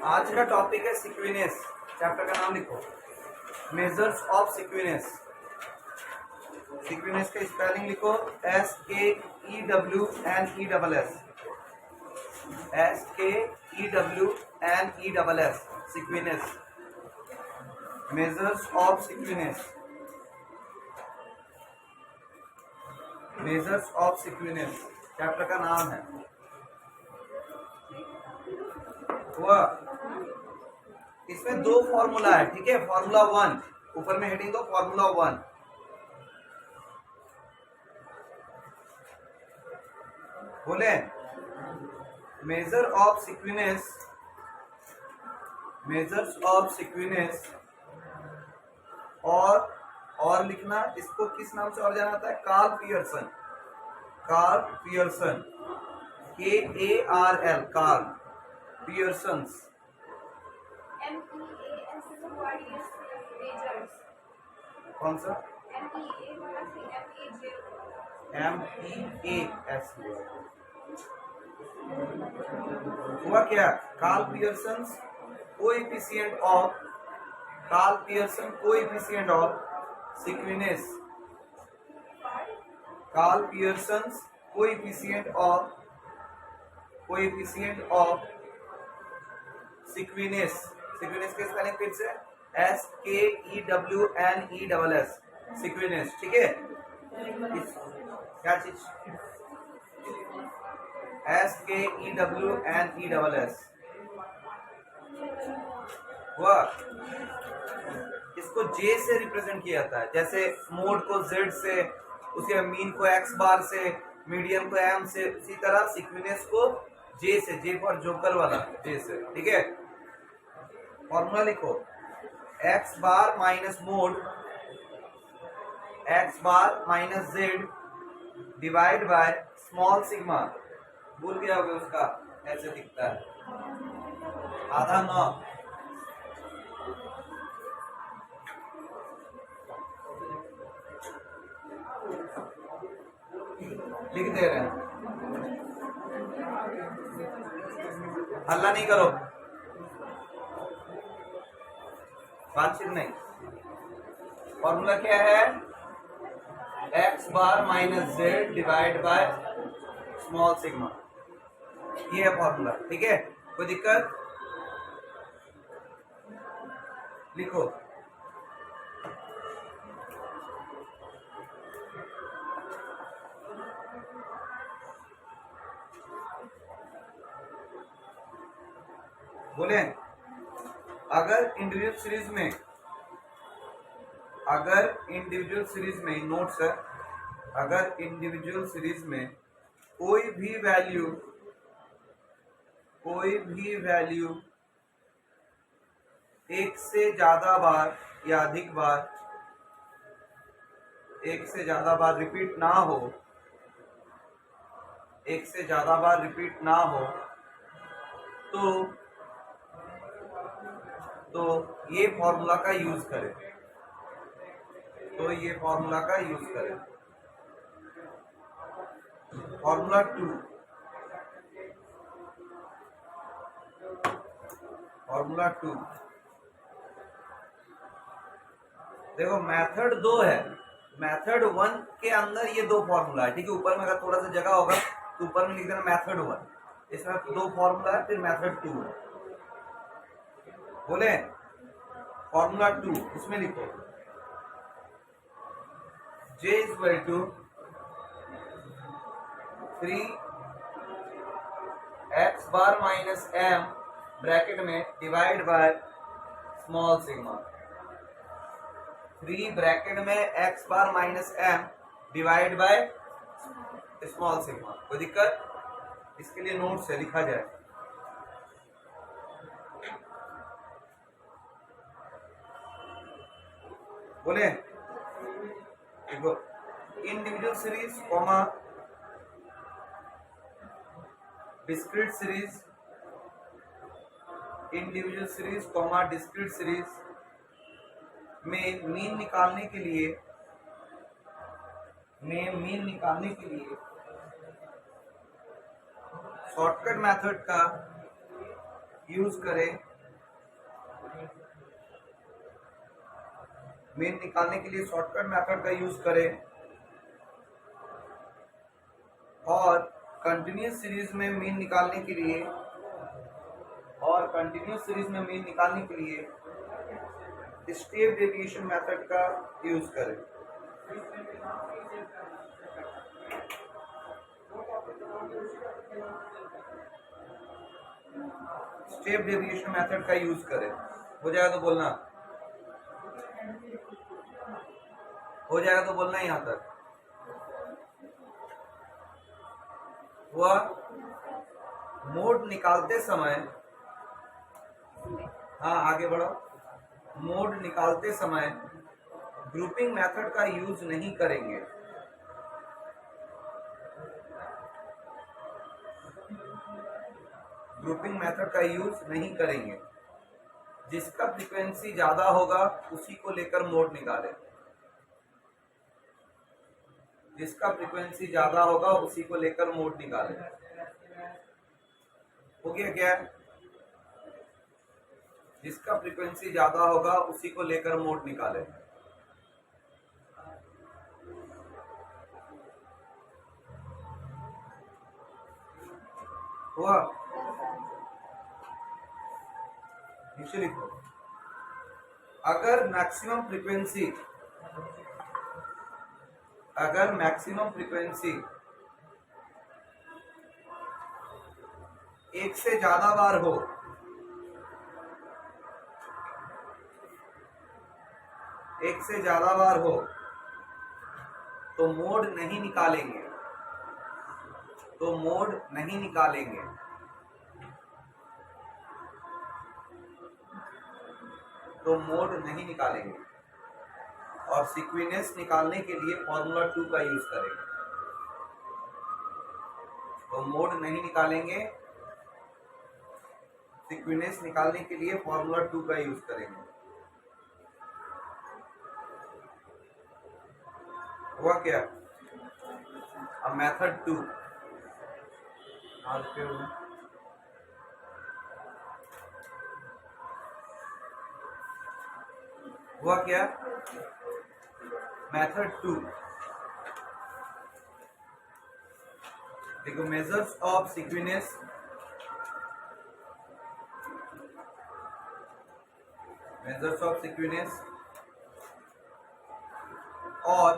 आज का टॉपिक है सिक्विनेस। चैप्टर का नाम लिखो, मेजर्स ऑफ सिक्विनेस। सिक्विनेस का स्पेलिंग लिखो, SKEWNESS, SKEWNESS, skewness, measures of skewness, measures of skewness chapter का नाम है। वह इसमें दो फॉर्मूला है, ठीक है। फॉर्मूला 1 ऊपर में हेडिंग दो, फॉर्मूला 1। बोले measure of skewness, measures of सिक्विनेस। और लिखना, इसको किस नाम से और जाना जाता है? Karl Pearson, Karl Pearson, KARL, Karl Pearson's. कौन सा? MEAS हुआ क्या? Karl Pearson's coefficient of, Karl Pearson coefficient of skewness, Karl Pearson's coefficient of skewness. Skewness के स्पेलिंग फिर से SKEWNESS, सिक्विनेस, ठीक है। क्या चीज? SKEWNESS। वह इसको J से रिप्रेजेंट किया जाता है, जैसे मोड को Z से, उसके मीन को X बार से, मीडियम को M से, उसी तरह सिक्विनेस को J से, J फॉर जोकर वाला J से, ठीक है। फॉर्मूला लिखो, X bar minus mode X bar minus Z divide by small sigma. भूल गया होगा उसका, ऐसे दिखता है, आधा 9। लिख दे रहे हैं, हल्ला नहीं करो, बातचीत नहीं। फॉर्मूला क्या है? X bar minus Z divide by small sigma, ये है फॉर्मूला, ठीक है। कोई दिक्कत? लिखो, बोले अगर इंडिविजुअल सीरीज में नोट्स है, अगर इंडिविजुअल सीरीज में कोई भी वैल्यू एक से ज्यादा बार या अधिक बार, एक से ज्यादा बार रिपीट ना हो, एक से ज्यादा बार रिपीट ना हो, तो ये फॉर्मूला का यूज करें, फॉर्मूला 2, फॉर्मूला 2। देखो मेथड 2 है, मेथड 1 के अंदर ये दो फॉर्मूला है, ठीक है। ऊपर में अगर थोड़ा सा जगह होगा तो ऊपर में लिख देना मेथड 1, इसमें दो फॉर्मूला है, फिर मेथड 2 है। बोले फॉर्मूला 2, इसमें लिखो J is equal to 3x bar minus M bracket में divide by small sigma. 3 bracket में x bar minus M divide by small sigma. कोई दिक्कत? इसके लिए नोट से लिखा जाए, बोले देखो individual series comma discrete series, individual series comma discrete series में मीन निकालने के लिए शॉर्टकट मेथड का यूज करें मीन निकालने के लिए शॉर्टकट मेथड का यूज करें, और कंटिन्यूस सीरीज में मीन निकालने के लिए स्टेप डेविएशन मेथड का यूज करें। स्टेप डेविएशन मेथड का यूज करें। हो जाएगा तो बोलना, हो जाएगा तो बोलना यहां तक हुआ। मोड निकालते समय, हाँ आगे बढ़ो, मोड निकालते समय ग्रुपिंग मेथड का यूज नहीं करेंगे। ग्रुपिंग मेथड का यूज नहीं करेंगे। जिसका फ्रीक्वेंसी ज्यादा होगा उसी को लेकर मोड निकालें। जिसका फ्रीक्वेंसी ज्यादा होगा उसी को लेकर मोड निकालें। हो गया क्या? जिसका फ्रीक्वेंसी ज्यादा होगा उसी को लेकर मोड निकालें। हुआ? नीचे लिखो, अगर मैक्सिमम फ्रीक्वेंसी 1 से ज्यादा बार हो, तो मोड नहीं निकालेंगे। और सीक्वेंस निकालने के लिए फॉर्मूला 2 का यूज करेंगे। तो मोड नहीं निकालेंगे, सीक्वेंस निकालने के लिए फॉर्मूला 2 का यूज करेंगे। हुआ क्या? अब मेथड 2 हुआ क्या? मेथड 2 देखो, मेजर्स ऑफ सीक्वेंस और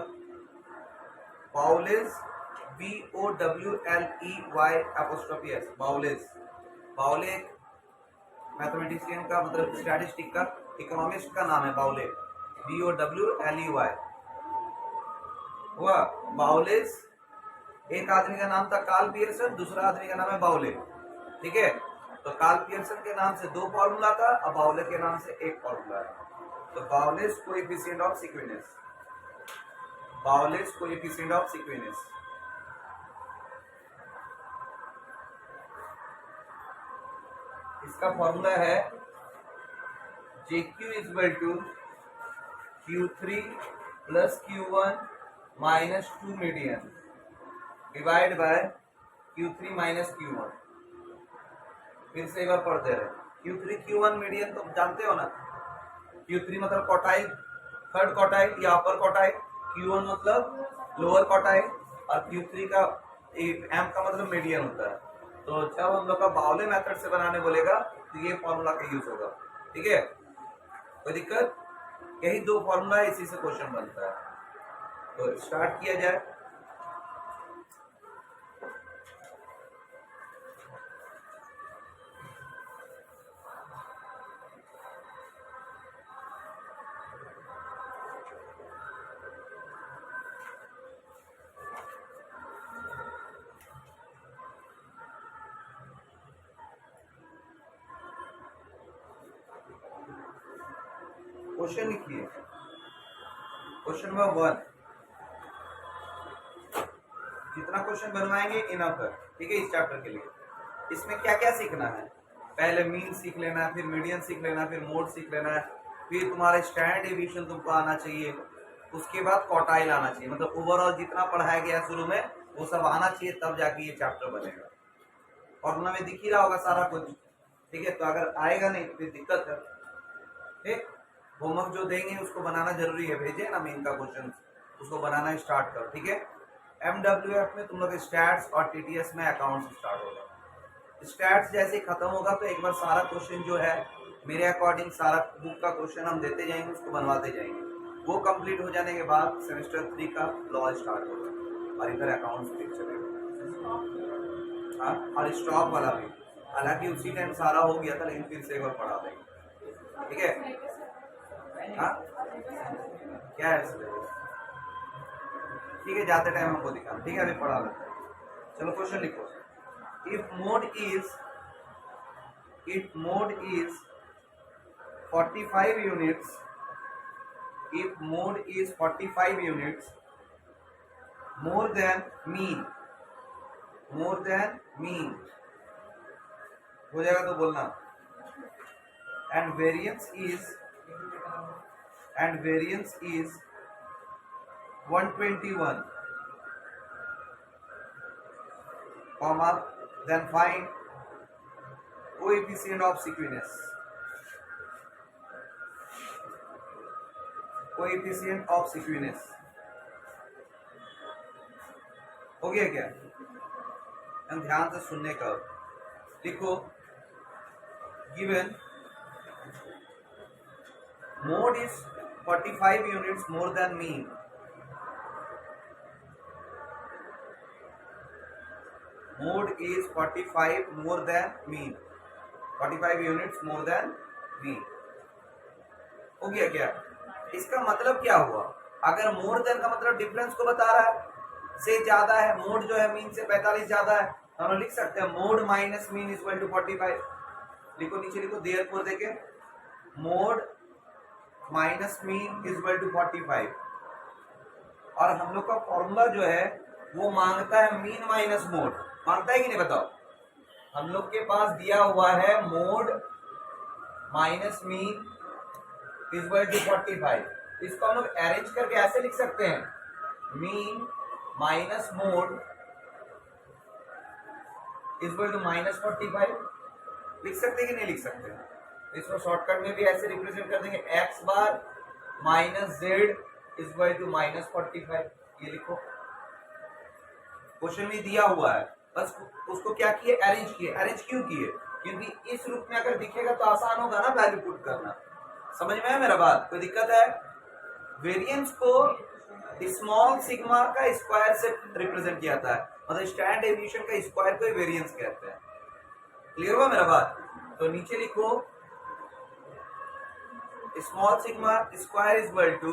बाउलेस BOWLEY', बाउले मैथमेटिशियन का मतलब स्टैटिस्टिक का, इकोनॉमिस्ट का नाम है बाउले, BOWLEY। हुआ? बाउलेस, एक आदमी का नाम था कार्ल पियर्सन, दूसरा आदमी का नाम है बाउले। ठीक है, तो कार्ल पियर्सन के नाम से 2 फॉर्मूला था, अब बाउले के नाम से 1 फॉर्मूला है। तो बाउलेस कोएफिशिएंट ऑफ सीक्वेंस, इसका फॉर्मूला है JQ = Q3 + Q1 - 2 median divide by Q3 - Q1। फिर से एक बार पढ़ते रहे। Q3 Q1 मीडियन तो जानते हो ना, Q3 मतलब क्वार्टाइल, थर्ड क्वार्टाइल या अपर क्वार्टाइल, Q1 मतलब लोअर क्वार्टाइल, और Q3 का M का मतलब मीडियन होता है। तो जब हम लोग का बाउले मेथड से बनाने बोलेगा तो ये फॉर्मूला का यूज होगा। ठीक है, कोई दिक्कत? यही 2 फॉर्मूला है, इसी से क्वेश्चन बनता है। तो स्टार्ट किया जाए। क्वेश्चन लिखिए, क्वेश्चन नंबर 1। जितना क्वेश्चन बनवाएंगे इनफ है। ठीक है, इस चैप्टर के लिए इसमें क्या क्या सीखना है? पहले मीन सीख लेना है, फिर मीडियन सीख लेना है, फिर मोड सीख लेना है, फिर तुम्हारा स्टैंडर्ड डेविएशन तुमको आना चाहिए, उसके बाद क्वार्टाइल आना चाहिए। मतलब ओवरऑल जितना पढ़ाया गया शुरू में वो सब आना चाहिए, तब जाके ये चैप्टर बनेगा। फॉर्मूला में दिख ही रहा होगा सारा कुछ। ठीक है, तो अगर आएगा नहीं तो फिर दिक्कत है। ठीक, होमवर्क जो देंगे उसको बनाना जरूरी है, भेजे ना मेन का क्वेश्चन, उसको बनाना स्टार्ट करो, ठीक है। MWF में तुम लोग स्टैट्स और TTS में अकाउंट्स स्टार्ट होगा। स्टैट्स जैसे खत्म होगा तो एक बार सारा क्वेश्चन जो है मेरे अकॉर्डिंग सारा बुक का क्वेश्चन हम देते जाएंगे, उसको बनवाते जाएंगे। वो कंप्लीट हो जाने के बाद सेमेस्टर 3 का लॉ स्टार्ट होगा और इधर अकाउंट्स फिर चलेगा। हाँ, और स्टॉक वाला भी, हालांकि उसी टाइम सारा हो गया था लेकिन फिर से एक बार पढ़ा देंगे, ठीक है। हाँ क्या है सिलेबस, ठीक है, जाते टाइम हमको दिखा, ठीक है, अभी पढ़ा लेते हैं। चलो क्वेश्चन लिखो। If mode is 45 units, if mode is 45 units more than mean हो जाएगा तो बोलना, and variance is 121, comma, then find coefficient of sequence, हो गया क्या? हम ध्यान से सुनने का, लिखो given mode is 45 units more than mean, mode is 45 more than mean, 45 units more than mean, हो गया क्या? इसका मतलब क्या हुआ? अगर मोर देन का मतलब डिफरेंस को बता रहा है, से ज्यादा है, मोड जो है मीन से 45 ज्यादा है, तो हम लिख सकते हैं mode minus mean is equal to 45। लिखो नीचे लिखो, देयरफॉर देखे mode minus mean is equal to 45, और हम लोग का फॉर्मूला जो है वो मांगता है मीन माइनस मोड, मांगता है कि नहीं बताओ? हम लोग के पास दिया हुआ है mode minus mean is equal to 45, इसको हम लोग अरेंज करके ऐसे लिख सकते हैं, mean minus mode is equal to minus 45, लिख सकते हैं कि नहीं लिख सकते? इसको शॉर्टकट में भी ऐसे रिप्रेजेंट कर देंगे, x bar minus z is equal to minus 45, ये लिखो। क्वेश्चन में दिया हुआ है, बस उसको क्या किए? अरेंज किए। अरेंज क्यों किए? क्योंकि इस रूप में अगर दिखेगा तो आसान होगा ना वैल्यू पुट करना। समझ में है मेरा बात? कोई दिक्कत है? वेरिएंस को स्मॉल सिग्मा का स्क्वायर से रिप्रेजेंट किया जाता है, मतलब स्टैंडर्ड डेविएशन का स्क्वायर को वेरिएंस कहते हैं। क्लियर हुआ मेरा बात? तो नीचे लिखो small sigma square is equal to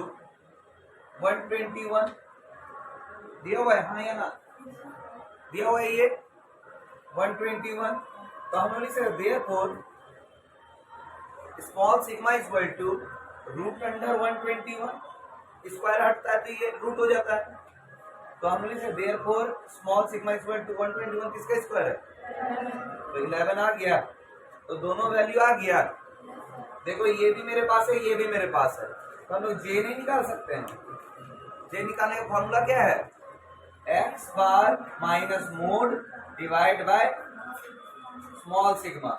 121, दिया हुआ है, हाँ या ना? दिया हुआ है ये 121, तो हम लोग इसे therefore small sigma is equal to root under 121, square हटता है तो ये रूट हो जाता है, तो हम लोग इसे therefore small sigma is equal to 121 किसका स्क्वायर है? तो 11 आ गया, तो दोनों वैल्यू आ गया। देखो ये भी मेरे पास है, ये भी मेरे पास है, तो हम लोग जे नहीं निकाल सकते हैं? जे निकालने का फॉर्मूला क्या है? X bar minus mode divide by small sigma,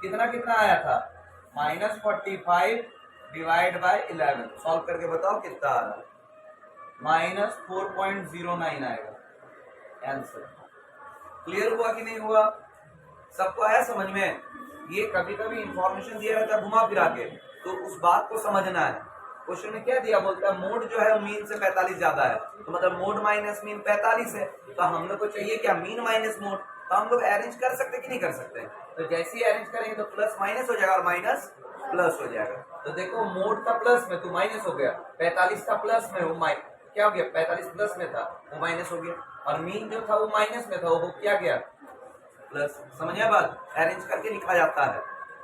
कितना कितना आया था? माइनस 45 डिवाइड बाय 11, सॉल्व करके बताओ कितना आ रहा है? माइनस 4.09 आएगा आंसर। क्लियर हुआ कि नहीं हुआ? सबको आया समझ में? ये कभी कभी इंफॉर्मेशन दिया रहता है घुमा फिरा के, तो उस बात को समझना है। क्वेश्चन में क्या दिया? बोलता है मोड जो है मीन से 45 ज्यादा है, तो मतलब मोड माइनस मीन 45 है, तो हम लोग को चाहिए क्या? Mean minus mode. तो हम लोग अरेंज कर सकते कि नहीं कर सकते? तो जैसे ही अरेंज करेंगे तो प्लस माइनस हो जाएगा और माइनस प्लस हो जाएगा। तो देखो मोड था प्लस में तो माइनस हो गया, 45 था प्लस में, वो क्या हो गया? 45 प्लस में था वो माइनस हो गया, और मीन जो था वो माइनस में था वो क्या गया? प्लस। समझिए बात? अरेंज करके लिखा जाता है,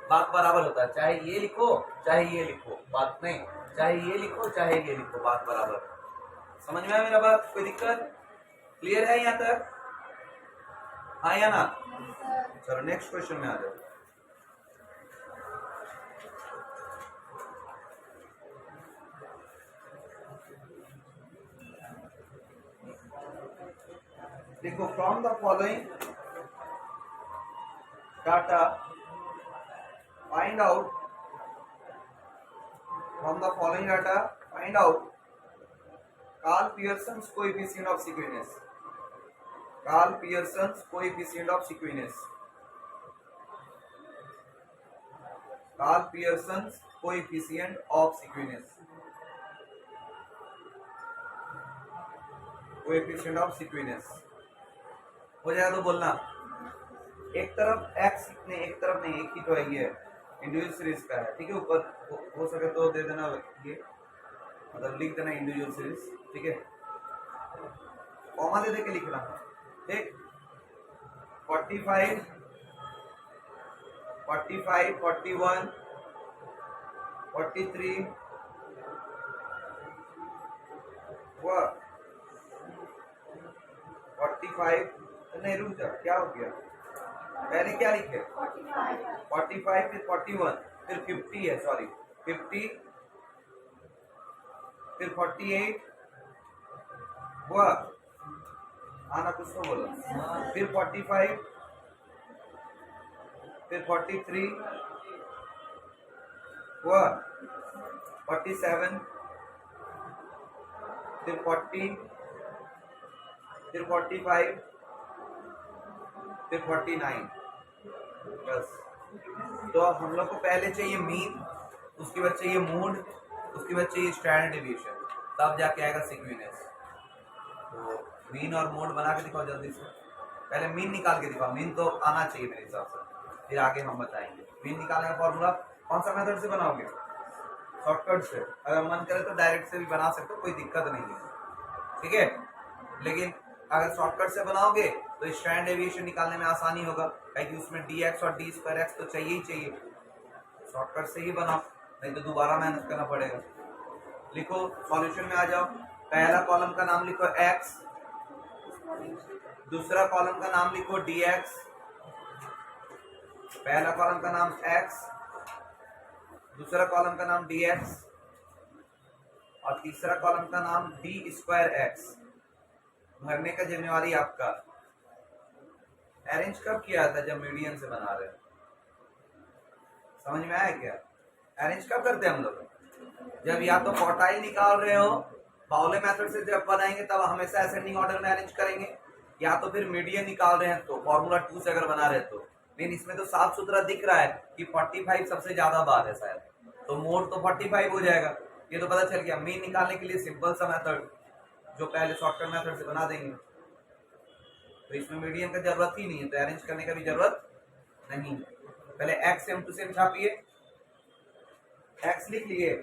बात बराबर होता है, चाहे ये लिखो चाहे ये लिखो, बात नहीं, चाहे ये लिखो चाहे ये लिखो, बात बराबर। समझ में आया मेरा बात? कोई दिक्कत? क्लियर है यहाँ तक? हाँ या ना? चलो नेक्स्ट क्वेश्चन में आ जाओ। देखो, from the following data find out From the following data, find out Carl Pearson's coefficient of sequence. Carl Pearson's coefficient of sequence. Carl Pearson's coefficient of sequence. Coefficient of sequence हो जाएगा तो बोलना एक तरफ x नहीं, एक तरफ नहीं, एक ही तो है ये इंडिविजुअल सीरीज का है, ठीक है। ऊपर हो सके तो दे देना, ये मतलब लिख देना इंडिविजुअल सीरीज, ठीक है। कॉमा दे दे के लिखना, ठीक। 45 41 43 45 नहीं, रुक जा, क्या हो गया, पहले क्या लिखे 45 फिर 41 फिर 50 है, सॉरी 50 फिर 48 हुआ, आना कुछ तो बोलो, फिर 45 फिर 43 हुआ, 47 फिर 40 फिर 45 फिर 49। बस, तो हम लोग को पहले चाहिए मीन, उसके बाद चाहिए मोड, उसके बाद चाहिए स्टैंडर्ड डेविएशन, तब जाके आएगा सीक्वेंस। तो मीन और मोड बना के दिखाओ जल्दी से, पहले मीन निकाल के दिखाओ, मीन तो आना चाहिए मेरे हिसाब से, फिर आगे हम बताएंगे। मीन निकालने का फॉर्मूला कौन सा मेथड से बनाओगे, शॉर्टकट से, अगर मन करे तो डायरेक्ट से भी बना सकते हो, कोई दिक्कत नहीं है, ठीक है। लेकिन अगर शॉर्टकट से बनाओगे तो स्टैंडर्ड डेविएशन निकालने में आसानी होगा, क्योंकि उसमें dx और d² तो चाहिए ही चाहिए, शॉर्टकट से ही बनाओ, नहीं तो दोबारा मेहनत करना पड़ेगा। लिखो, सॉल्यूशन में आ जाओ, पहला कॉलम का नाम लिखो x, दूसरा कॉलम का नाम लिखो dx, पहला कॉलम का नाम x, दूसरा कॉलम का नाम dx और तीसरा कॉलम का नाम d²x। भरने का जिम्मेवारी आपका। अरेंज कब किया था, जब मीडियन से बना रहे, समझ में आया क्या। अरेंज कब करते हैं हम लोग, जब या तो क्वार्टाइल निकाल रहे हो, पाउले मेथड से जब बनाएंगे तब हमेशा असेंडिंग ऑर्डर में अरेंज करेंगे, या तो फिर मीडियन निकाल रहे हैं तो फॉर्मूला 2 से अगर बना रहे हैं तो। लेकिन इसमें तो साफ सुथरा दिख रहा है कि 45 सबसे ज्यादा बार है शायद, तो मोड तो 45 हो जाएगा, ये तो पता चल गया। मीन निकालने के लिए सिंपल सा मेथड जो पहले शॉर्टकट मेथड से बना देंगे, तो इसमें मीडियन का जरूरत ही नहीं है, तो अरेंज करने का भी जरूरत नहीं है। पहले x सेम टू सेम छापिए, x लिख लिए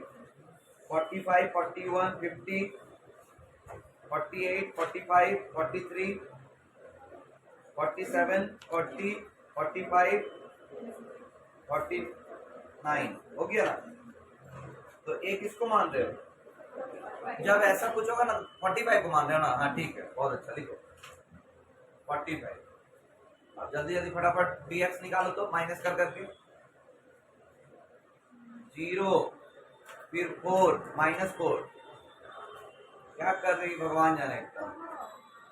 45 41 50 48 45 43 47 40 45 49 हो गया ना। तो एक इसको मान रहे हो, जब ऐसा कुछ होगा ना 45 को मान रहे हो ना, हाँ ठीक है, बहुत अच्छा, लिखो 45। अब जल्दी जल्दी फटाफट dx निकालो, तो माइनस कर करके 0 फिर 4 -4, क्या कर रही भगवान जाने। एकदम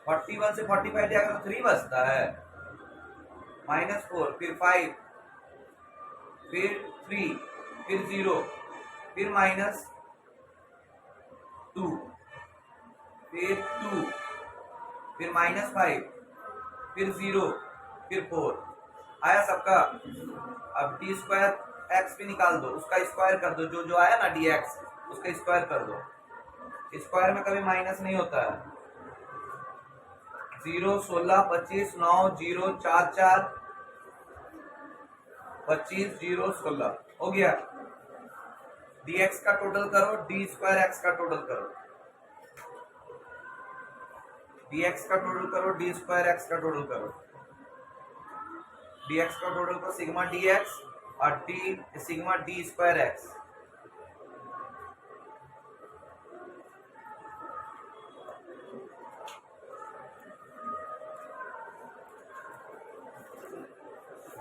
41 से 45 जाकर तो 3 बचता है, -4 फिर 5 फिर 3 फिर 0 फिर -2 फिर 2 फिर -5 फिर 0 फिर 4 आया सबका। अब d²x भी निकाल दो, उसका स्क्वायर कर दो, जो आया ना dx उसका स्क्वायर कर दो, स्क्वायर में कभी माइनस नहीं होता है। 0 16 25 9 0 4 4 25 0 16 हो गया। dx का टोटल करो, d²x का टोटल करो, dx का टोटल करो, d²x का टोटल करो, dx का टोटल करो, सिग्मा dx और सिग्मा d²x।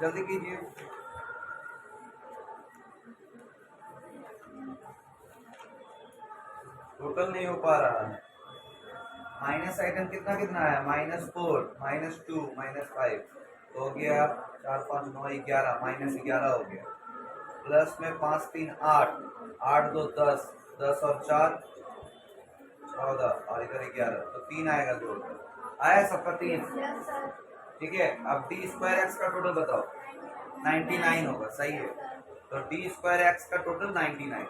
जल्दी कीजिए, टोटल नहीं हो पा रहा है। माइनस आइटम कितना कितना है, -4 -2 -5 तो हो गया 4 5 9 11, -11 हो गया। प्लस में 5 3 8, 8 2 10, 10 और 4 14 और इधर 11, तो 3 आएगा जोड़ आया सबका 3। ठीक है, अब डी स्क्वायर एक्स का टोटल बताओ। 99 होगा, सही है। तो डी स्क्वायर एक्स का टोटल 99।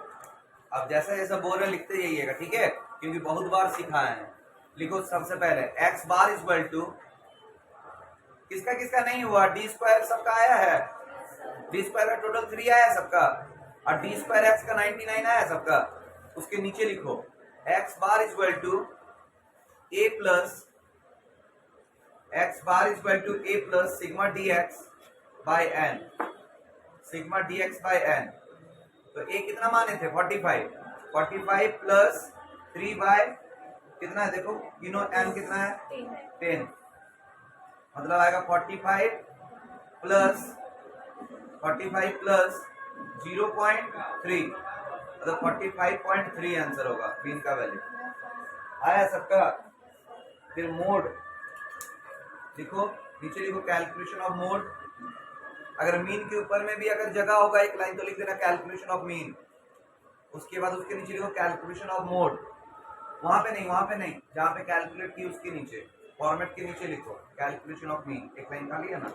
अब जैसा जैसा बोल रहे लिखते जाइएगा, ठीक है, क्योंकि बहुत बार सिखाए हैं। लिखो सबसे पहले एक्स बार इक्वल टू, किसका किसका नहीं हुआ, डी स्क्वायर सबका आया है, डी स्क्वायर का टोटल 3 आया सबका, और डी स्क्वायर एक्स का 99 आया सबका। उसके नीचे लिखो x bar equal to A plus, x bar equal to A plus sigma d x by n, sigma d x by n. तो ए कितना माने थे 45, 45 प्लस 3 बाय कितना है देखो, तीनों एन कितना है 10, मतलब आएगा 45 प्लस 0.3, मतलब 45.3 आंसर होगा मीन का वैल्यू आया सबका। फिर मोड लिखो, नीचे लिखो कैलकुलेशन ऑफ मोड। अगर मीन के ऊपर में भी अगर जगह होगा एक लाइन तो लिख देना कैलकुलेशन ऑफ मीन, उसके बाद उसके नीचे लिखो कैलकुलेशन ऑफ मोड। वहां पे नहीं, जहां पे कैलकुलेट की उसके नीचे फॉर्मेट के नीचे लिखो कैलकुलेशन ऑफ मीन, एक लाइन खाली है ना,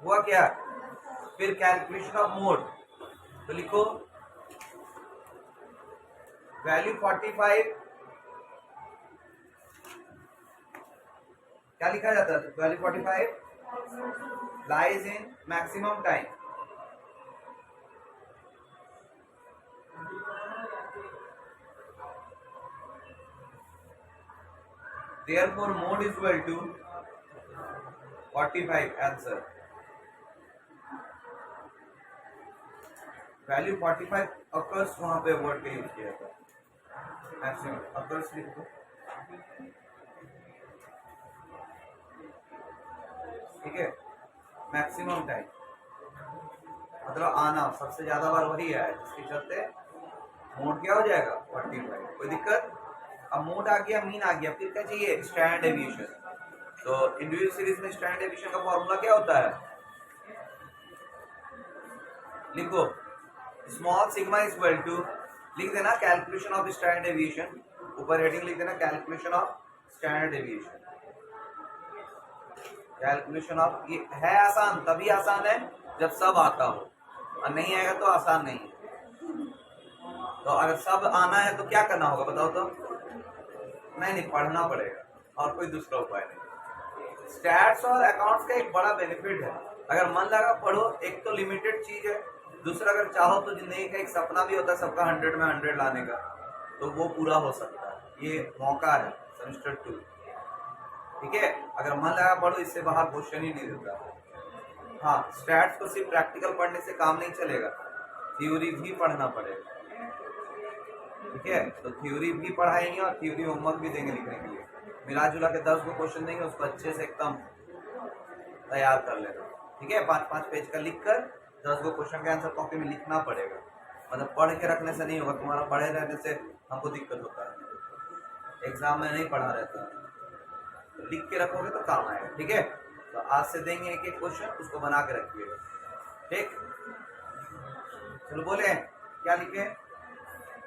हुआ क्या। फिर कैलकुलेशन ऑफ मोड तो लिखो वैल्यू 45, क्या लिखा जाता है, value 45 lies in maximum time, therefore mode is equal to 45 answer. Value 45 occurs वहां पे वर्ड का यूज किया था, मैक्सिमम अकर्स लिख दो, ठीक है। मैक्सिमम टाइम मतलब आना सबसे ज्यादा बार वही है, जिसके चलते मोड क्या हो जाएगा 45। कोई दिक्कत। अब मोड आ गया, मीन आ गया, फिर क्या चाहिए स्टैंडर्ड डेविएशन। तो इंडिविजुअल सीरीज में स्टैंडर्ड डेविएशन का फॉर्मूला क्या होता है, लिखो small sigma is equal to, लिख देना कैलकुलेशन ऑफ स्टैंडर्ड डेविएशन, ऊपर हेडिंग लिख देना calculation of standard deviation. Calculation of, ये है आसान, तभी आसान है जब सब आता हो, और नहीं आएगा तो आसान नहीं है। तो अगर सब आना है तो क्या करना होगा बताओ तो, नहीं पढ़ना पड़ेगा, और कोई दूसरा उपाय नहीं। स्टैट्स और अकाउंट्स का एक बड़ा बेनिफिट है, अगर मन लगा पढ़ो, एक तो लिमिटेड चीज है, दूसरा अगर चाहो तो जिंदगी का एक सपना भी होता है सबका 100 में 100 लाने का, तो वो पूरा हो सकता है। ये मौका है सेमेस्टर 2, ठीक है। अगर मन लगा पढ़ो, इससे बाहर क्वेश्चन ही नहीं देता। हाँ, स्टैट्स को सिर्फ प्रैक्टिकल पढ़ने से काम नहीं चलेगा, थ्योरी भी पढ़ना पड़ेगा, ठीक है। तो थ्योरी भी पढ़ाएंगे और थ्योरी होमवर्क भी देंगे लिखने के लिए, मिला जुला के 10 को क्वेश्चन देंगे, उसको अच्छे से एकदम तैयार कर लेना, ठीक है। 5-5 पेज का लिख कर 10 को क्वेश्चन का आंसर कॉपी में लिखना पड़ेगा, मतलब पढ़ के रखने से नहीं होगा, तुम्हारा पढ़े रहने से हमको दिक्कत होता है, एग्जाम में नहीं पढ़ा रहता, तो लिख के रखोगे तो काम आएगा, ठीक है। तो आज से देंगे एक एक क्वेश्चन, उसको बना के रखिएगा, ठीक। चलो बोले क्या लिखे,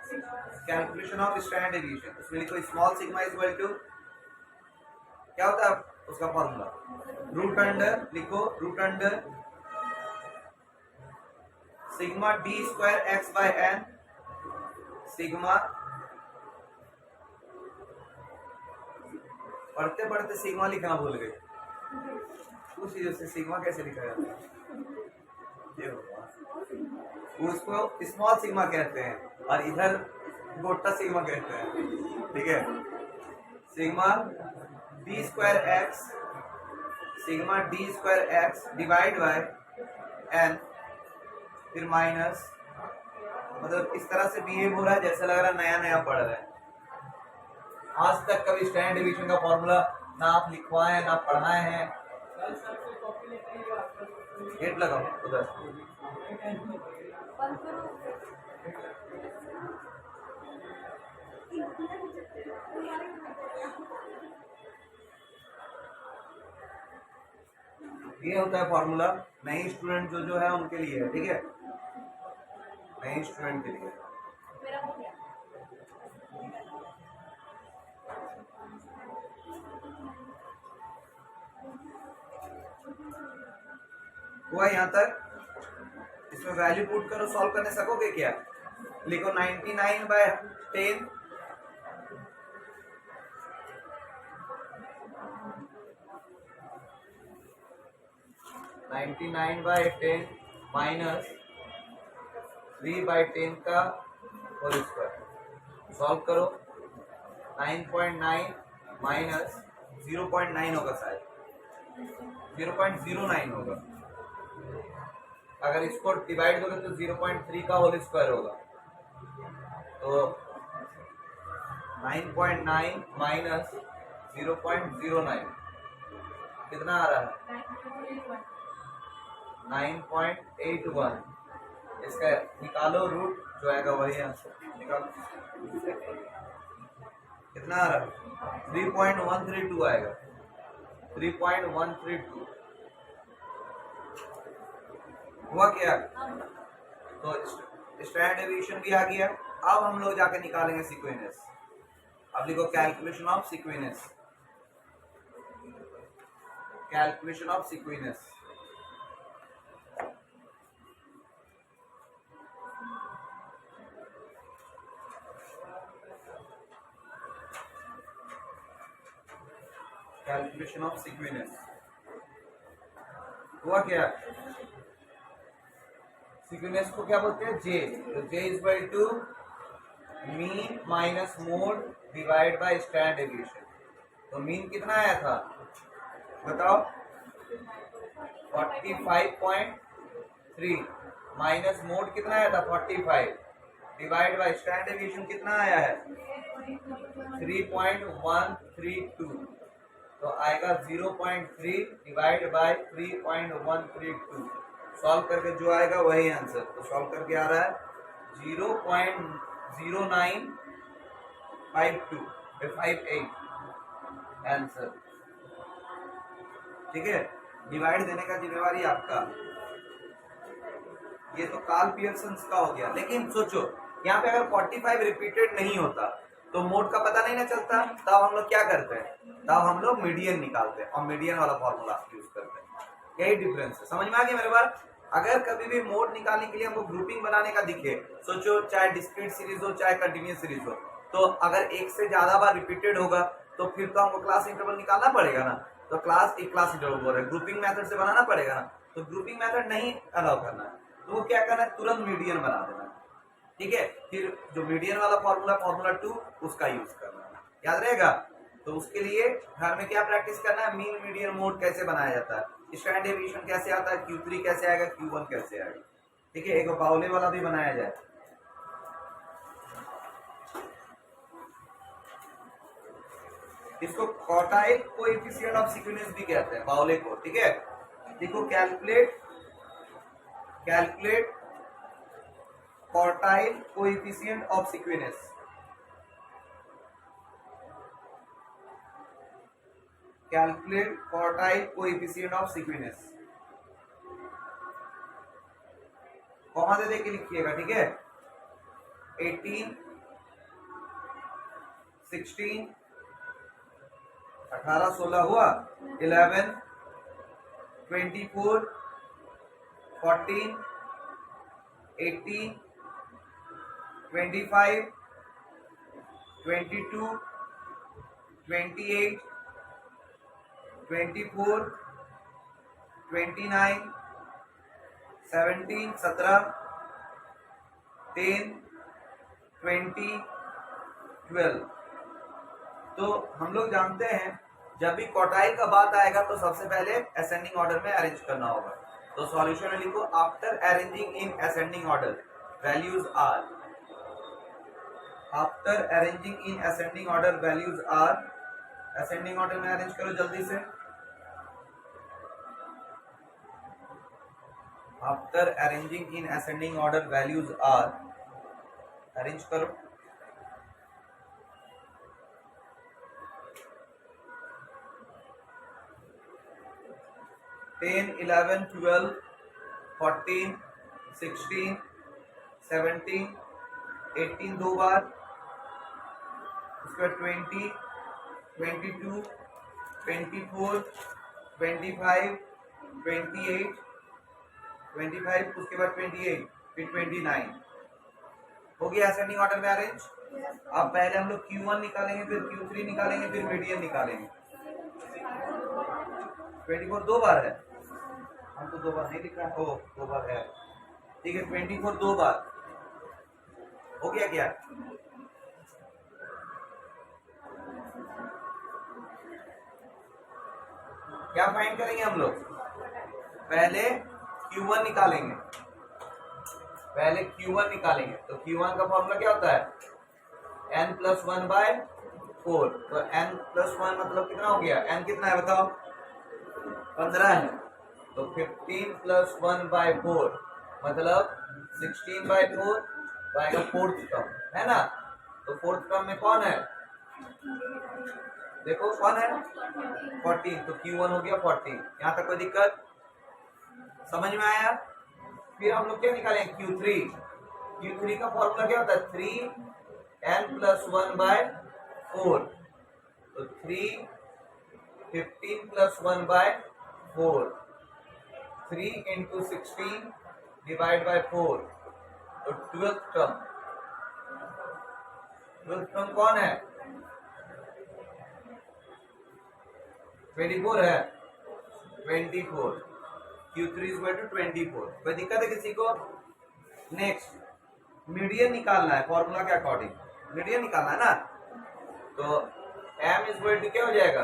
कैलकुलेशन ऑफ स्टैंडर्ड डेविएशन, उसमें लिखो small sigma is equal to, क्या होता है उसका फॉर्मूला, रूट अंडर, लिखो root under sigma d square x by n, sigma, पढ़ते पढ़ते सिग्मा लिखना भूल गए, उस चीजों से सिग्मा कैसे लिखा जाता है, उसको स्मॉल सिग्मा कहते हैं और इधर गोटा सिग्मा कहते हैं, ठीक है। Sigma d square x, sigma d square x divide by n, फिर माइनस, मतलब इस तरह से बिहेव हो रहा है जैसे लग रहा है नया नया पढ़ रहे हैं। आज तक कभी स्टैंडर्ड डेविएशन का फॉर्मूला ना आप लिखवाए ना पढ़ाए हैं। गेट लगाओ उधर, ये होता है फॉर्मूला नए स्टूडेंट जो है उनके लिए है, ठीक है, नए स्टूडेंट के लिए। हुआ यहाँ तक? इसमें वैल्यू पुट करो, सॉल्व करने सकोगे क्या? लिखो 99/10 99/10 माइनस 3/10 का होल स्क्वायर। सॉल्व करो। 9.9 माइनस 0.9 होगा, शायद 0.09 होगा। अगर इसको डिवाइड करोगे तो 0.3 का होल स्क्वायर होगा। तो 9.9 माइनस 0.09 कितना आ रहा है? 9.81। इसका निकालो रूट, जो आएगा वही आंसर निकालो। कितना आ रहा है? 3.132 आएगा, 3.132। हुआ क्या? तो स्टैंडर्ड डेविएशन भी आ गया। अब हम लोग जाके निकालेंगे सीक्वेंस। अब लिखो calculation of skewness, calculation of skewness. Calculation of skewness हुआ क्या? सीक्वेंस को क्या बोलते हैं? जे। तो J is by two mean minus mode divide by standard deviation. तो मीन कितना आया था बताओ? 45.3 माइनस मोड कितना आया था? 45 डिवाइड बाय स्टैंडर्ड डेविएशन कितना आया है? 3.132। तो आएगा 0.3 डिवाइड बाय 3.132। सॉल्व करके जो आएगा वही आंसर। तो सॉल्व करके आ रहा है 0.0958 आंसर, ठीक है। डिवाइड देने का जिम्मेवारी आपका। ये तो कार्ल पियर्सन का हो गया। लेकिन सोचो यहाँ पे अगर 45 रिपीटेड नहीं होता तो मोड का पता नहीं ना चलता। तब हम लोग क्या करते हैं? तब हम लोग मीडियन निकालते हैं और मीडियन वाला फॉर्मूला यूज करते हैं। यही डिफरेंस है। समझ में आ गया मेरे बात? अगर कभी भी मोड निकालने के लिए हमको ग्रुपिंग बनाने का दिखे, सोचो चाहे डिस्क्रीट सीरीज हो चाहे कंटिन्यूअस सीरीज हो, तो अगर एक से ज्यादा बार रिपीटेड होगा तो फिर तो हमको क्लास इंटरवल निकालना पड़ेगा ना। तो क्लास इंटरवल बोल रहे हैं, ग्रुपिंग मेथड से बनाना पड़ेगा ना। तो ग्रुपिंग मेथड नहीं अलाउ करना है, तो वो क्या करना है? तुरंत मीडियन बना देना, ठीक है। फिर जो मीडियन वाला फॉर्मूला 2 उसका यूज करना है, याद रहेगा। तो उसके लिए घर में क्या प्रैक्टिस करना है? मीन मीडियन मोड कैसे बनाया जाता है, स्टैंडर्ड डेविएशन कैसे आता है, Q3 कैसे आएगा, Q1 कैसे आएगा, ठीक है। एक बाउले वाला भी बनाया जाए। इसको क्वार्टाइल कोएफिशिएंट ऑफ सीक्वेंस भी कहते हैं, बाउले को, ठीक है। देखो calculate quartile coefficient of skewness. Calculate quartile coefficient of skewness. Comma दे दे के लिखिएगा, ठीक है। 18 16 18 16 हुआ, 11 24 14 18 25 22 28 24 29 17 17 10 20 12। तो हम लोग जानते हैं जब भी क्वार्टाइल का बात आएगा तो सबसे पहले असेंडिंग ऑर्डर में अरेंज करना होगा। तो सॉल्यूशन में लिखो after arranging in ascending order values are. After arranging in ascending order values are. Ascending order में अरेंज करो जल्दी से। After arranging in ascending order values are, arrange करो। 10, 11, 12, 14, 16, 17, 18 दो बार, उसके बाद 20, 22, 24, 25, 28, 25, उसके बाद 28, फिर 29 हो गया असेंडिंग ऑर्डर में अरेंज। अब पहले हम लोग Q1 निकालेंगे, फिर Q3 निकालेंगे, फिर मीडियन निकालेंगे। 24 दो बार है, हमको दो बार नहीं लिखा है, ओ दो बार है, ठीक है। 24 दो बार हो गया क्या? क्या फाइंड करेंगे हम लोग? पहले Q1 निकालेंगे, पहले Q1 निकालेंगे। तो Q1 का फॉर्मूला क्या होता है? n plus 1/4। तो n प्लस 1 मतलब कितना हो गया? n कितना है बताओ? 15 है। तो 15 प्लस 1/4 मतलब 16/4 तो आएगा फोर्थ टर्म, है ना? तो फोर्थ टर्म में कौन है? देखो कौन है? 14। तो Q1 हो गया 14। यहाँ तक कोई दिक्कत? समझ में आया? फिर हम लोग क्या निकालेंगे? Q3। Q3 का फॉर्मूला क्या होता है? 3n plus 1/4। तो 3 15 प्लस 1/4, 3 इंटू 16 डिवाइड बाय 4। तो 12th टर्म कौन है? 24 है, 24। Q3 is equal to 24। कोई दिक्कत है किसी को? नेक्स्ट मीडियन निकालना है, फॉर्मूला के अकॉर्डिंग मीडियन निकालना है ना। तो m इज इक्वल टू क्या हो जाएगा?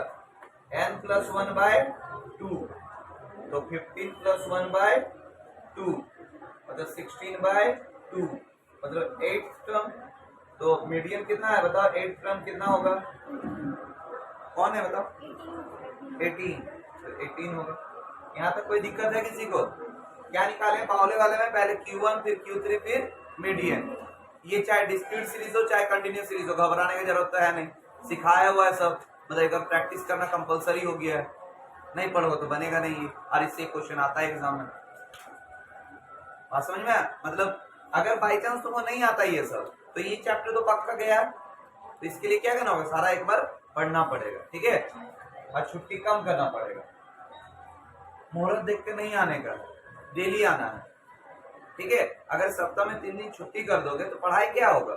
n plus 1/2। तो 15 प्लस 1/2 मतलब 16/2 मतलब 8th टर्म। तो मीडियन कितना है बताओ? 8th टर्म कितना होगा? कौन है बताओ? 18। तो 18 होगा। यहाँ तक कोई दिक्कत है किसी को? क्या निकालें पावले वाले में? पहले Q1 फिर Q3 फिर मीडियन। ये चाहे डिस्क्रीट सीरीज हो चाहे कंटिन्यूस सीरीज हो, घबराने की जरूरत तो है नहीं, सिखाया हुआ है सब। मतलब एक प्रैक्टिस करना कंपलसरी हो गया है, नहीं पढ़ो तो बनेगा नहीं। और इससे क्वेश्चन आता है एग्जाम में, बात समझ में? मतलब अगर बाई चांस तुमको नहीं आता ये सब तो ये चैप्टर तो पक्का गया, तो इसके लिए क्या करना होगा? सारा एक बार पढ़ना पड़ेगा, ठीक है? और छुट्टी कम करना पड़ेगा, मुहूर्त देख के नहीं आने का, डेली आना है, ठीक है? अगर सप्ताह में 3 दिन छुट्टी कर दोगे तो पढ़ाई क्या होगा?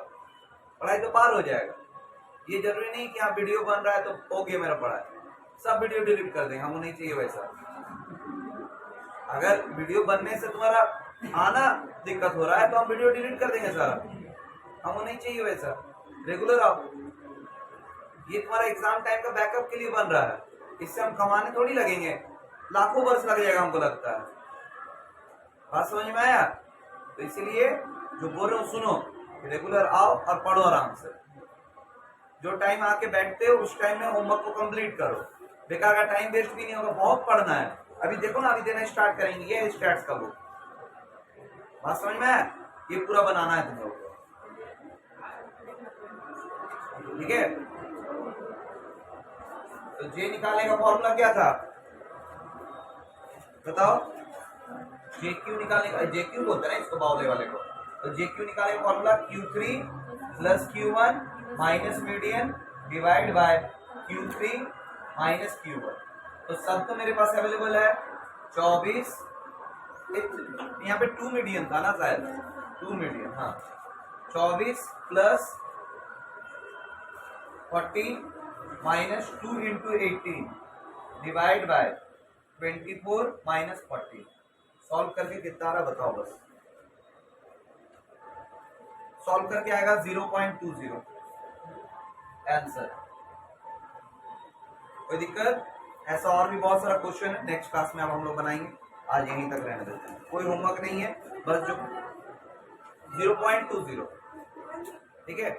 पढ़ाई तो पार हो जाएगा। ये जरूरी नहीं कि हाँ वीडियो बन रहा है तो हो गया मेरा पढ़ाई, सब वीडियो डिलीट कर देंगे, हमको नहीं चाहिए वैसा। अगर वीडियो बनने से तुम्हारा आना दिक्कत हो रहा है तो हम वीडियो डिलीट कर देंगे सारा, हमको नहीं चाहिए वैसा। रेगुलर आओ, ये तुम्हारा एग्जाम टाइम का बैकअप के लिए बन रहा है, इससे हम कमाने थोड़ी लगेंगे, लाखों वर्ष लग जाएगा हमको लगता है। बात समझ में आया? तो इसीलिए जो बोल रहा हूँ सुनो, रेगुलर आओ और पढ़ो आराम से। जो टाइम आके बैठते हो उस टाइम में होमवर्क को कंप्लीट करो, बेकार का टाइम वेस्ट भी नहीं होगा। बहुत पढ़ना है, अभी देखो ना, अभी देना स्टार्ट करेंगे, ये स्टैट्स का बुक। बात समझ में आया? ये पूरा बनाना है तुम लोग को, ठीक है? तो जे निकालने का फॉर्मूला क्या था बताओ? JQ निकालने का, JQ बोलते हैं ना इसको बावले वाले को। तो JQ निकालने का formula Q3 plus Q1 minus median divide by Q3 minus Q1। तो सब तो मेरे पास अवेलेबल है 24। यहाँ पे 2 मीडियन था ना शायद, 2 मीडियन, हाँ। 24 plus 14 minus 2 into 18 divide by 24 minus 40। Solve करके कितना आ रहा बताओ बस। सॉल्व करके आएगा 0.20 आंसर। कोई दिक्कत? ऐसा और भी बहुत सारा क्वेश्चन है, नेक्स्ट क्लास में अब हम लोग बनाएंगे। आज यहीं तक रहने देते हैं, कोई होमवर्क नहीं है, बस जो 0.20, ठीक है?